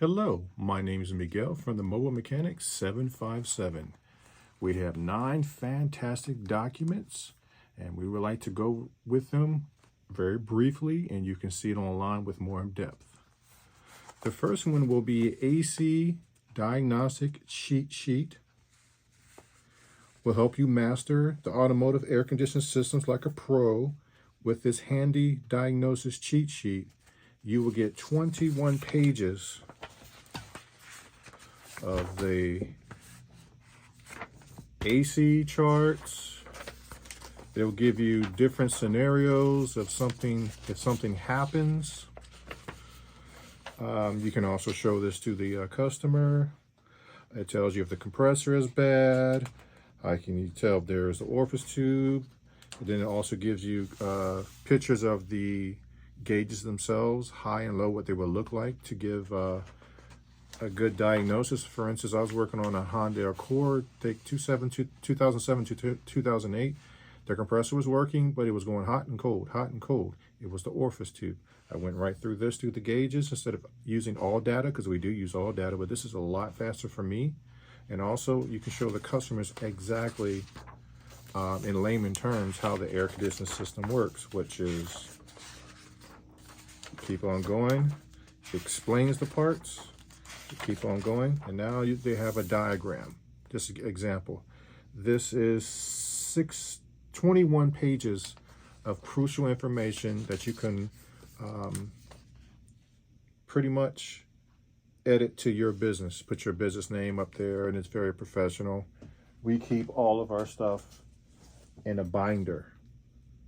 Hello, my name is Miguel from the Mobile Mechanic 757. We have 9 fantastic documents and we would like to go with them very briefly, and you can see it online with more in depth. The first one will be AC diagnostic cheat sheet. Will help you master the automotive air conditioning systems like a pro. With this handy diagnosis cheat sheet, you will get 21 pages of the AC charts. It will give you different scenarios of something, if something happens. You can also show this to the customer. It tells you if the compressor is bad. How can you tell if there's the orifice tube? And then it also gives you pictures of the gauges themselves, high and low, what they will look like to give a good diagnosis. For instance, I was working on a Honda Accord, take 2007 to 2008. The compressor was working, but it was going hot and cold, hot and cold. It was the orifice tube. I went right through this, through the gauges, instead of using all data, because we do use all data, but this is a lot faster for me. And also, you can show the customers exactly, in layman terms, how the air conditioning system works, which is, keep on going, explains the parts, keep on going, and now they have a diagram. Just an example. This is 21 pages of crucial information that you can pretty much edit to your business. Put your business name up there, and it's very professional. We keep all of our stuff in a binder.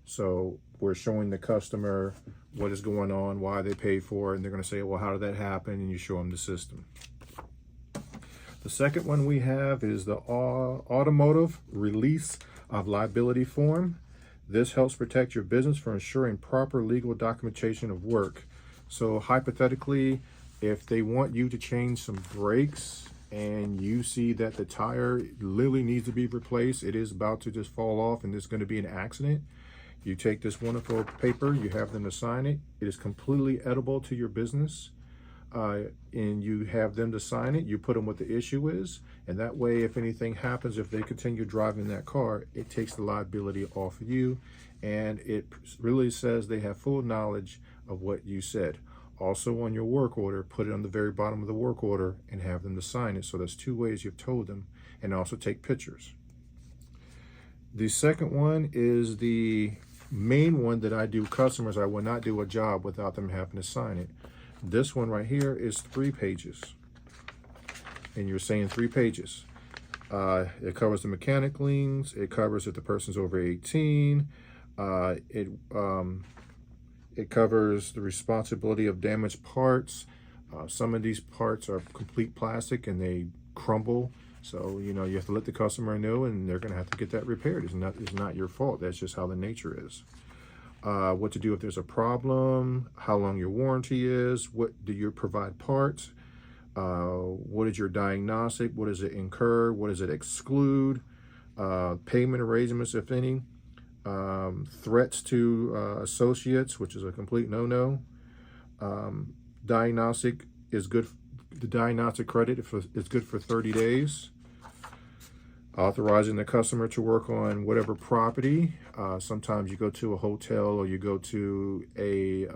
So we're showing the customer what is going on, why they paid for it, and they're going to say, well, how did that happen? And you show them the system. The second one we have is the automotive release of liability form. This helps protect your business for ensuring proper legal documentation of work. So hypothetically, if they want you to change some brakes and you see that the tire literally needs to be replaced, it is about to just fall off and there's going to be an accident, you take this wonderful paper, you have them to sign it. It is completely edible to your business. And you have them to sign it. You put them what the issue is, and that way if anything happens, if they continue driving that car, it takes the liability off of you, and it really says they have full knowledge of what you said. Also, on your work order, put it on the very bottom of the work order and have them to sign it. So that's 2 ways you've told them, and also take pictures. The second one is the main one that I do customers. I will not do a job without them having to sign it. This one right here is 3 pages, and you're saying 3 pages. It covers the mechanic liens. It covers if the person's over 18. It covers the responsibility of damaged parts. Some of these parts are complete plastic and they crumble. So, you have to let the customer know, and they're going to have to get that repaired. It's not your fault. That's just how the nature is. What to do if there's a problem, how long your warranty is, what do you provide parts, what is your diagnostic, what does it incur, what does it exclude, payment arrangements, if any, threats to associates, which is a complete no-no. Diagnostic is good, the diagnostic credit is good for 30 days. Authorizing the customer to work on whatever property. Sometimes you go to a hotel or you go to a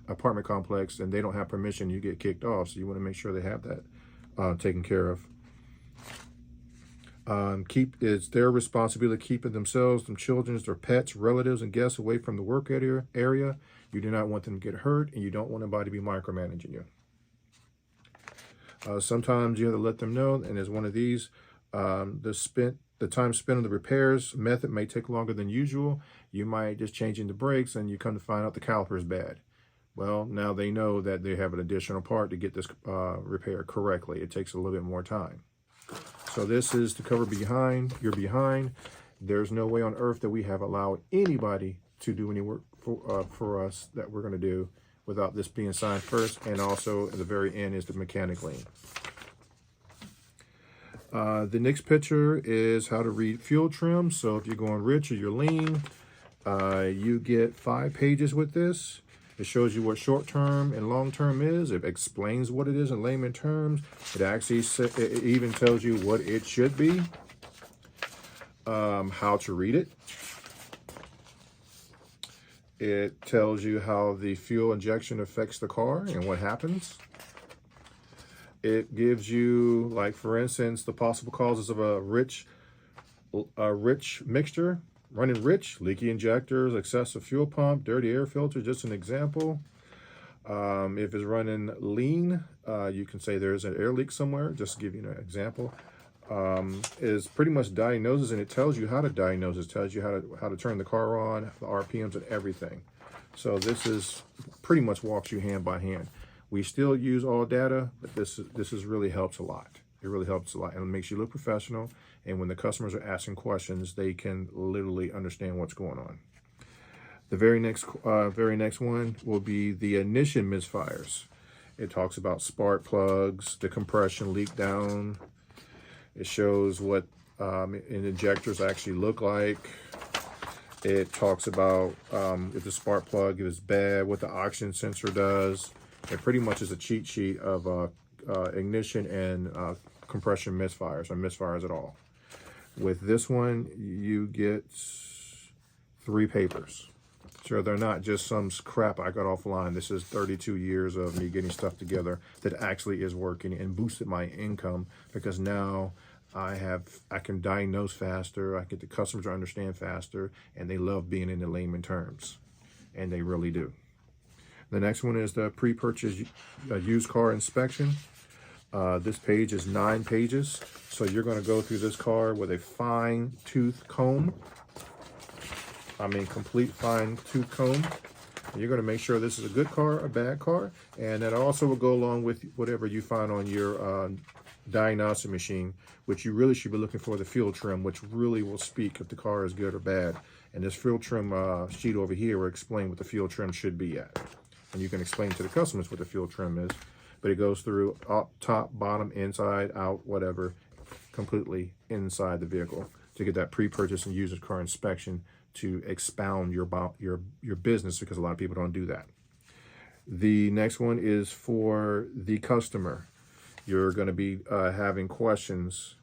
apartment complex and they don't have permission, you get kicked off. So you want to make sure they have that taken care of. It's their responsibility to keep it themselves, their children, their pets, relatives, and guests away from the work area. You do not want them to get hurt, and you don't want anybody to be micromanaging you. Sometimes you have to let them know, and there's one of these. The time spent on the repairs method may take longer than usual. You might just changing the brakes and you come to find out the caliper is bad. Well, now they know that they have an additional part to get this repaired correctly. It takes a little bit more time. So this is to cover you're behind. There's no way on earth that we have allowed anybody to do any work for us that we're going to do without this being signed first. And also at the very end is the mechanic lien. The next picture is how to read fuel trim. So if you're going rich or you're lean, you get 5 pages with this. It shows you what short-term and long-term is. It explains what it is in layman terms. It actually it even tells you what it should be, how to read it. It tells you how the fuel injection affects the car and what happens. It gives you, like, for instance, the possible causes of a rich mixture, running rich, leaky injectors, excessive fuel pump, dirty air filter, just an example. If it's running lean, you can say there's an air leak somewhere, just to give you an example. Is pretty much diagnoses, and it tells you how to diagnose. It tells you how to turn the car on, the RPMs and everything. So this is pretty much walks you hand by hand. We still use all data, but this is really helps a lot. It really helps a lot, and it makes you look professional. And when the customers are asking questions, they can literally understand what's going on. The very next one will be the ignition misfires. It talks about spark plugs, the compression leak down. It shows what injectors actually look like. It talks about if the spark plug is bad, what the oxygen sensor does. It pretty much is a cheat sheet of ignition and compression misfires, or misfires at all. With this one, you get 3 papers. So they're not just some crap I got offline. This is 32 years of me getting stuff together that actually is working and boosted my income, because now I can diagnose faster. I get the customers to understand faster, and they love being in the layman terms, and they really do. The next one is the pre-purchase used car inspection. This page is 9 pages. So you're going to go through this car with a fine-tooth comb. I mean, complete fine-tooth comb. You're going to make sure this is a good car, a bad car, and that also will go along with whatever you find on your diagnosing machine, which you really should be looking for the fuel trim, which really will speak if the car is good or bad. And this fuel trim sheet over here will explain what the fuel trim should be at. And you can explain to the customers what the fuel trim is, but it goes through top, bottom, inside, out, whatever, completely inside the vehicle to get that pre-purchase and user's car inspection to expound your business, because a lot of people don't do that. The next one is for the customer. You're going to be having questions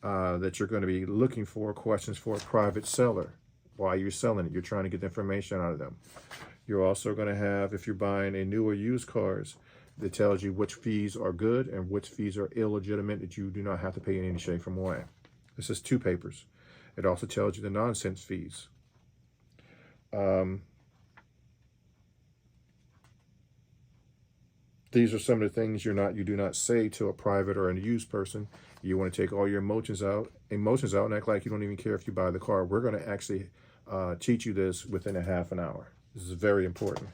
that you're going to be looking for, questions for a private seller. Why you're selling it. You're trying to get the information out of them. You're also going to have, if you're buying a new or used cars, that tells you which fees are good and which fees are illegitimate that you do not have to pay in any shape or way. This is 2 papers. It also tells you the nonsense fees. These are some of the things you do not say to a private or a used person. You want to take all your emotions out and act like you don't even care if you buy the car. We're going to actually teach you this within a half an hour. This is very important.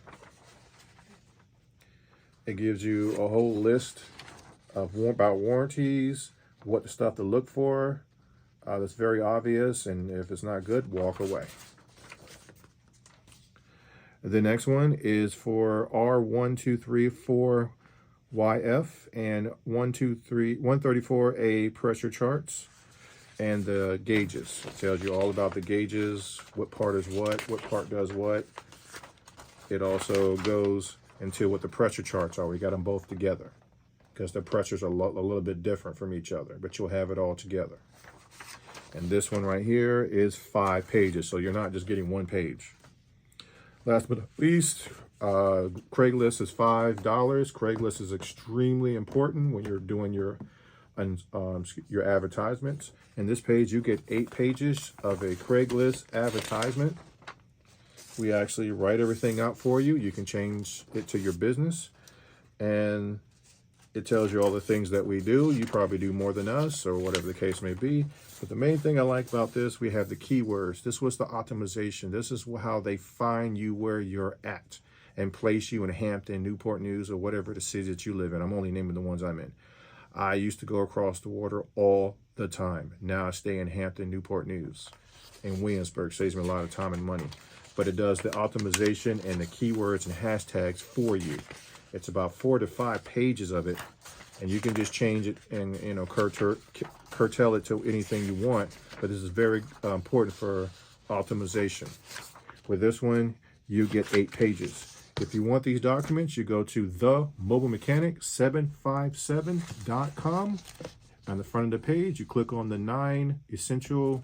It gives you a whole list of about warranties, what the stuff to look for. That's very obvious, and if it's not good, walk away. The next one is for R1234YF and 134A pressure charts and the gauges. It tells you all about the gauges, what part is what part does what. It also goes into what the pressure charts are. We got them both together because the pressures are a little bit different from each other, but you'll have it all together. And this one right here is 5 pages, so you're not just getting 1 page. Last but not least, Craigslist is $5. Craigslist is extremely important when you're doing your advertisements. In this page, you get 8 pages of a Craigslist advertisement. We actually write everything out for you. You can change it to your business, and it tells you all the things that we do. You probably do more than us, or whatever the case may be. But the main thing I like about this, we have the keywords. This was the optimization. This is how they find you where you're at and place you in Hampton, Newport News, or whatever the city that you live in. I'm only naming the ones I'm in. I used to go across the water all the time. Now I stay in Hampton, Newport News, and Williamsburg. Saves me a lot of time and money. But it does the optimization and the keywords and hashtags for you. It's about 4 to 5 pages of it, and you can just change it and curtail it to anything you want. But this is very important for optimization. With this one, you get 8 pages. If you want these documents, you go to themobilemechanic757.com. On the front of the page, you click on the 9 essential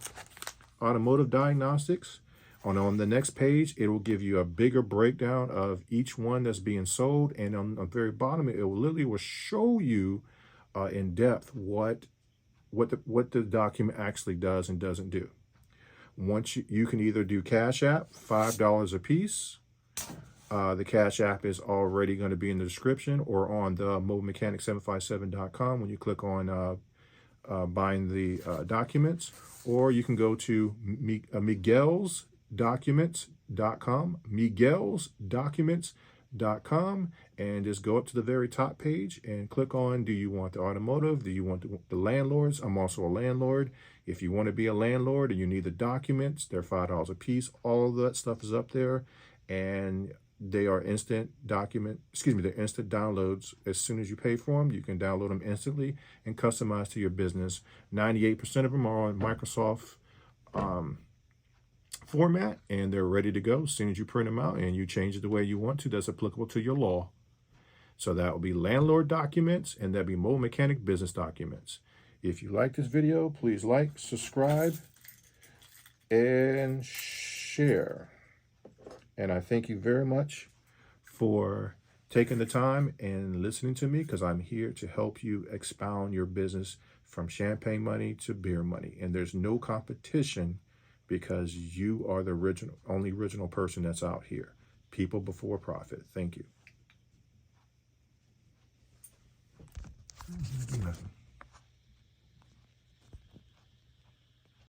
automotive diagnostics. On the next page, it will give you a bigger breakdown of each one that's being sold. And on the very bottom, it will literally show you in depth what the document actually does and doesn't do. Once you can either do Cash App, $5 a piece. The Cash App is already going to be in the description, or on the mobilemechanic757.com when you click on buying the documents. Or you can go to miguelsdocuments.com, miguelsdocuments.com, and just go up to the very top page and click on, do you want the automotive? Do you want the landlords? I'm also a landlord. If you want to be a landlord and you need the documents, they're $5 a piece. All of that stuff is up there, and they are instant they're instant downloads. As soon as you pay for them, you can download them instantly and customize to your business. 98% of them are on Microsoft format, and they're ready to go. As soon as you print them out and you change it the way you want to, that's applicable to your law. So that will be landlord documents, and that'll be mobile mechanic business documents. If you like this video, please like, subscribe, and share. And I thank you very much for taking the time and listening to me, because I'm here to help you expound your business from champagne money to beer money. And there's no competition, because you are the only original person that's out here. People before profit. Thank you.